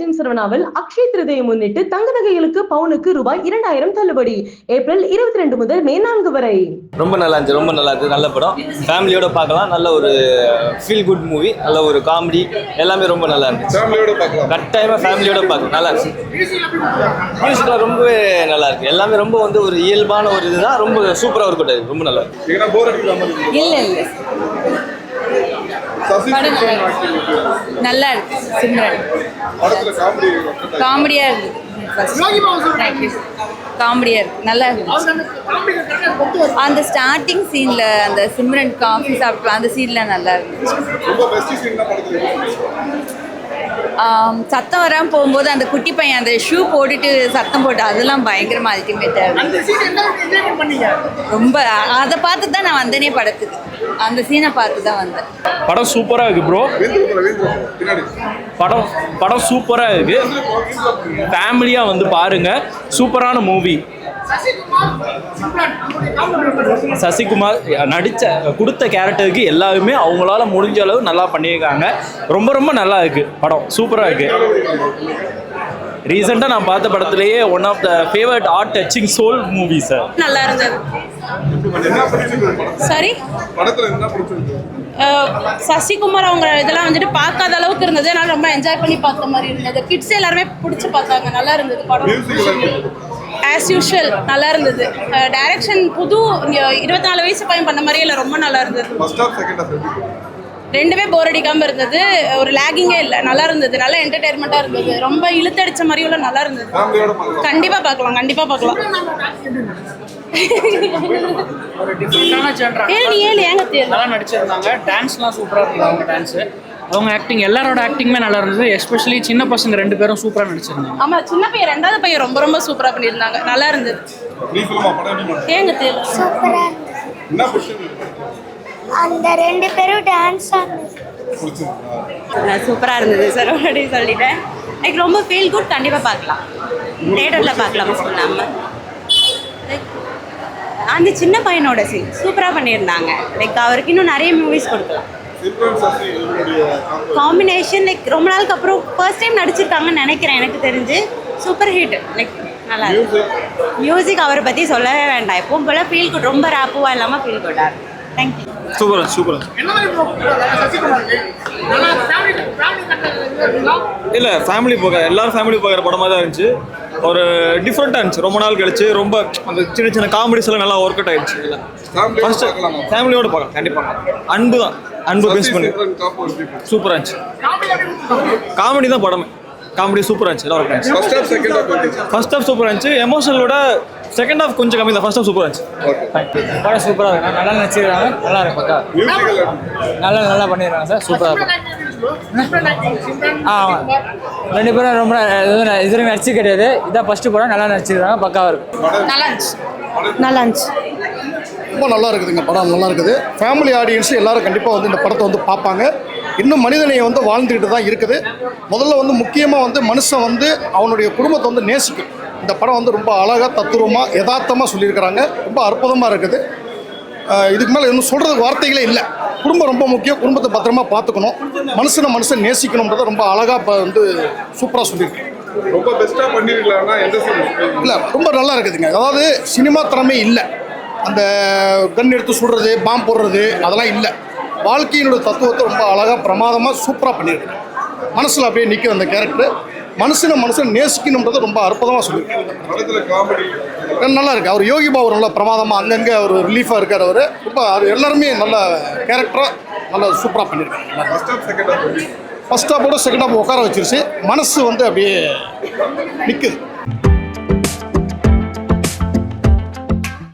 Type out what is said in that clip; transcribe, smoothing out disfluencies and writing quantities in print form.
Legend சரவணாவில் Akshaya Tritiya முன்னிட்டு தங்க நகைகளுக்கு பவுனுக்கு ரூபாய் 2000 தள்ளுபடி. ஏப்ரல் 22 முதல் மே 4 வரை. ரொம்ப நல்லா இருந்துச்சு. நல்ல படம். ஃபேமிலியோட பார்க்கலாம். நல்ல ஒரு ஃபீல் குட் மூவி. நல்ல ஒரு காமெடி எல்லாமே ரொம்ப நல்லா இருந்துச்சு. ஃபேமிலியோட பார்க்கலாம். கட்டாயமா ஃபேமிலியோட பார்க்கலாம். நல்லா இருக்கு. மியூசிக்லாம் ரொம்பவே நல்லா இருக்கு. எல்லாமே ரொம்ப வந்து ஒரு இயல்பான ஒரு இதுதான். ரொம்ப சூப்பரா ஒர்க் அவுட் ஆயிருக்கு. ரொம்ப நல்லா இருக்கு. ஏன்னா போர் அடிக்காம இருக்கு. இல்ல நல்லா இருக்கு. சிம்ரன் படத்துல காமெடியா இருக்கு. காமெடியா இருக்கு. நல்லா இருக்கு. அந்த ஸ்டார்டிங் சீன்ல அந்த சிம்ரன் காஃபி சாப்பிட்டு அந்த சீன்ல நல்லா இருந்துச்சு. ரொம்ப பெஸ்ட் சீன் தான் படத்துல. சத்தம் வராமல் போகும்போது அந்த குட்டி பையன் அந்த ஷூ போட்டுட்டு சத்தம் போட்டு அதெல்லாம் பயங்கரமா அல்டிமேட்டாக ரொம்ப அதை பார்த்து தான் நான் வந்தேனே படத்துக்கு. அந்த சீனை பார்த்து தான் வந்தேன். படம் சூப்பராக இருக்கு ப்ரோ. படம் சூப்பராக இருக்கு. ஃபேமிலியாக வந்து பாருங்க. சூப்பரான மூவி. சசிகுமார் கொடுத்த கேரக்டருக்கு எல்லாருமே அவங்களால முடிஞ்ச அளவு நல்லா பண்ணியிருக்காங்க. ரொம்ப நல்லா இருக்கு. படம் சூப்பராக இருக்கு. ரீசெண்டாக நான் பார்த்த படத்திலேயே one of the favourite art touching soul movie sir. நல்லா இருந்தது. சரி சசிகுமார் அவங்க இதெல்லாம் வந்துட்டு பார்க்காத அளவுக்கு இருந்தது. அதனால ரொம்ப என்ஜாய் பண்ணி பார்த்த மாதிரி இருந்தது. கிட்ஸ் எல்லாருமே பிடிச்சி பார்த்தாங்க. நல்லா இருந்தது படம். ஆஸ் யூஷுவல் நல்லா இருந்தது. டைரக்ஷன் புது 24 வயசு பையன் பண்ண மாதிரியே இல்லை. ரொம்ப நல்லா இருந்தது. ரெண்டுமே போர் அடிக்காமல் இருந்தது. ஒரு லேகிங்கே இல்லை. நல்லா இருந்தது. நல்ல என்டர்டைன்மெண்ட்டாக இருந்தது. ரொம்ப இழுத்தடிச்ச மாதிரியும் நல்லா இருந்தது. கண்டிப்பாக பார்க்கலாம். நல்லா நடிச்சிருந்தாங்க. டான்ஸ்லாம் சூப்பராக இருந்தது. அவங்க டான்ஸு, அவங்க ஆக்டிங், எல்லாரோட ஆக்டிங்குமே நல்லா இருந்தது. எஸ்பெஷலி சின்ன பசங்க 2 பேரும் சூப்பராக நடிச்சிருந்தாங்க. ஆமாம், சின்ன பையன் 2வது பையன் ரொம்ப சூப்பராக பண்ணியிருந்தாங்க. நல்லா இருந்தது. ஏங்க தெரியல. அந்த 2 பேரும் டான்ஸ் சூப்பராக இருந்தது சார். ஆல்ரெடி சொல்லிட்டேன். லைக் ரொம்ப ஃபீல் குட். கண்டிப்பாக பார்க்கலாம். தேட்டரில் பார்க்கலாம் மிஸ் பண்ணாமல். லைக் அந்த சின்ன பையனோட சீன் சூப்பராக பண்ணியிருந்தாங்க. லைக் அவருக்கு இன்னும் நிறைய மூவிஸ் கொடுக்கலாம். காம்பினேஷன் லைக் ரொம்ப நாளுக்கு அப்புறம் ஃபர்ஸ்ட் டைம் நடிச்சிருக்காங்கன்னு நினைக்கிறேன். எனக்கு தெரிஞ்சு சூப்பர் ஹிட். லைக் நல்லா இருக்கு. மியூசிக் அவரை பற்றி சொல்லவே வேண்டாம். எப்பவும் போல் ஃபீல் குட். ரொம்ப ரேப்புவாக இல்லாமல் ஃபீல் குட்டாக இருக்கு. தேங்க்யூ. சூப்பரா இல்லை ஃபேமிலி எல்லாரும் ஃபேமிலி பார்க்குற படமாக தான் இருந்துச்சு. ஒரு டிஃப்ரெண்ட்டாக இருந்துச்சு. ரொம்ப நாள் கழிச்சு ரொம்ப அந்த சின்ன காமெடிஸ் எல்லாம் நல்லா ஒர்க் அவுட் ஆயிடுச்சு. இல்லை ஃபர்ஸ்ட் ஃபேமிலியோட பார்க்கலாம். கண்டிப்பாக அன்பு பேஸ் பண்ணி சூப்பராக இருந்துச்சு. காமெடி தான் படமே. காமெடி சூப்பராக இருந்துச்சு. நல்லா இருந்துச்சு. ஃபர்ஸ்ட் ஹாஃப் சூப்பராக இருந்துச்சு. எமோஷனலோட செகண்ட் ஹாஃப் கொஞ்சம் கம்மி தான். ஃபர்ஸ்ட் ஹாஃப் சூப்பராக இருந்துச்சு. படம் சூப்பராக இருக்கு. நல்லா நடிச்சிருக்காங்க. நல்லா இருக்கு. பக்கா நல்லா பண்ணிடுறாங்க சார். சூப்பராக இருக்கும். 2 பேரும் ரொம்ப இதுவரை நடிச்சு கிடையாது. இதான் ஃபர்ஸ்ட் படம். நல்லா நடிச்சிருக்காங்க. பக்காவாக இருக்கும். நல்லா இருந்துச்சு. ரொம்ப நல்லா இருக்குதுங்க. படம் நல்லா இருக்குது. ஃபேமிலி ஆடியன்ஸ் எல்லாரும் கண்டிப்பாக வந்து இந்த படத்தை வந்து பார்ப்பாங்க. இன்னும் மனிதனையை வந்து வாழ்ந்துக்கிட்டு தான் இருக்குது. முதல்ல வந்து முக்கியமாக வந்து மனுஷன் வந்து அவனுடைய குடும்பத்தை வந்து நேசிக்கும். இந்த படம் வந்து ரொம்ப அழகாக தத்துரூபமாக யதார்த்தமாக சொல்லியிருக்கிறாங்க. ரொம்ப அற்புதமாக இருக்குது. இதுக்கு மேலே இன்னும் சொல்கிறதுக்கு வார்த்தைகளே இல்லை. குடும்பம் ரொம்ப முக்கியம். குடும்பத்தை பத்திரமா பார்த்துக்கணும். மனுஷன் நேசிக்கணுன்றதை ரொம்ப அழகாக வந்து சூப்பராக சொல்லியிருக்கேன். ரொம்ப பெஸ்ட்டாக பண்ணியிருக்கலாம்னா எந்த இல்லை ரொம்ப நல்லா இருக்குதுங்க. அதாவது சினிமா திறமை இல்லை. அந்த கன் எடுத்து சுடுறது, பாம்பு போடுறது அதெல்லாம் இல்லை. வாழ்க்கையினுடைய தத்துவத்தை ரொம்ப அழகாக பிரமாதமாக சூப்பராக பண்ணியிருக்கேன். மனசில் அப்படியே நிற்கிற அந்த கேரக்டர் மனுஷன் நேசிக்கணுன்றதை ரொம்ப அற்புதமாக சொல்லியிருக்கேன். நல்லா இருக்குது. அவர் யோகி பாபு நல்லா பிரமாதமாக அங்கங்கே ஒரு ரிலீஃபாக இருக்கார். அவர் ரொம்ப எல்லாருமே நல்ல கேரக்டராக நல்லா சூப்பராக பண்ணியிருக்காங்க. ஃபர்ஸ்ட் ஹாஃபோட செகண்ட் ஹாஃப் உட்கார வச்சிருச்சு. மனசு வந்து அப்படியே நிற்குது.